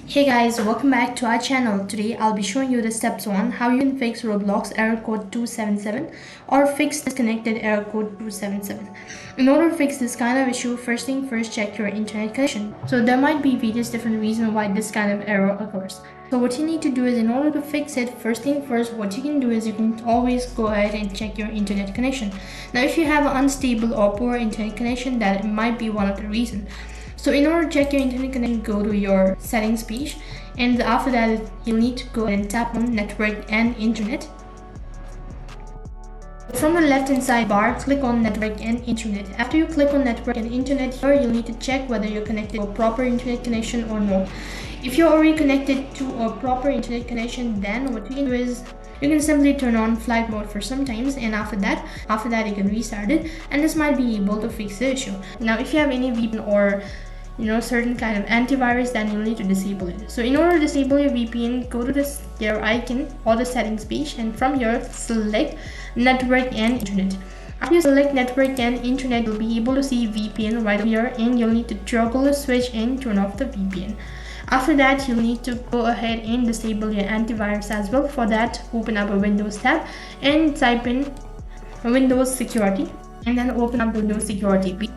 Hey guys, welcome back to our channel. Today I'll be showing you the steps on how you can fix Roblox error code 277 or fix disconnected error code 277. In order to fix this kind of issue, first thing first, check your internet connection. So there might be various different reasons why this kind of error occurs. So what you need to do is, in order to fix it, first thing first, what you can do is you can always go ahead and check your internet connection. Now if you have an unstable or poor internet connection, that might be one of the reasons. So in order to check your internet connection, go to your settings page, and after that you'll need to go and tap on network and internet. From the left hand side bar, click on network and internet. After you click on network and internet, here you'll need to check whether you're connected to a proper internet connection or not. If you're already connected to a proper internet connection, then what you can do is you can simply turn on flight mode for some times, and after that you can restart it, and this might be able to fix the issue. Now if you have any VPN or certain kind of antivirus, then you'll need to disable it. So in order to disable your VPN, go to this gear icon or the settings page, and from here select network and internet. After you select network and internet, you'll be able to see VPN right here, and you'll need to toggle the switch and turn off the VPN. After that, you'll need to go ahead and disable your antivirus as well. For that, open up a Windows tab and type in Windows Security, and then open up Windows Security page.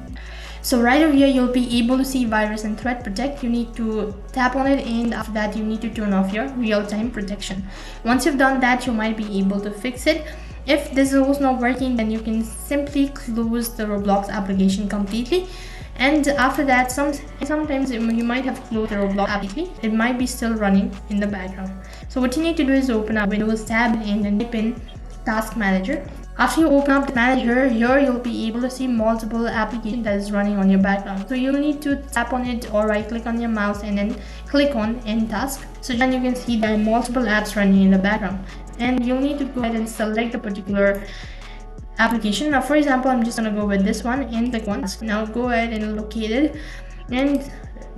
So right over here, you'll be able to see virus and threat protect. You need to tap on it, and after that you need to turn off your real-time protection. Once you've done that, you might be able to fix it. If this is not working, then you can simply close the Roblox application completely. And after that, sometimes you might have closed the Roblox application, it might be still running in the background. So what you need to do is open up Windows tab and then type in Task Manager. After you open up the manager, here you'll be able to see multiple applications that is running on your background. So you'll need to tap on it or right click on your mouse and then click on End Task. So then you can see there are multiple apps running in the background, and you'll need to go ahead and select the particular application. Now for example, I'm just going to go with this one and click once. Now go ahead and locate it and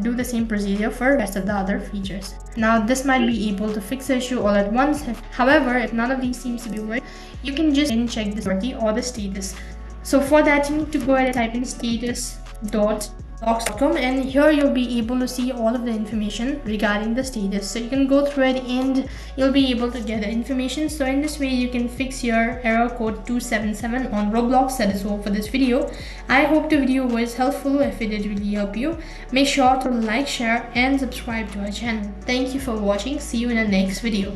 do the same procedure for the rest of the other features. Now this might be able to fix the issue all at once. However, if none of these seems to be working, you can just check the security or the status. So for that, you need to go ahead and type in status.logs.com, and here you'll be able to see all of the information regarding the status. So you can go through it and you'll be able to get the information. So in this way, you can fix your error code 277 on Roblox. That is all for this video. I hope the video was helpful. If it did really help you, make sure to like, share and subscribe to our channel. Thank you for watching. See you in the next video.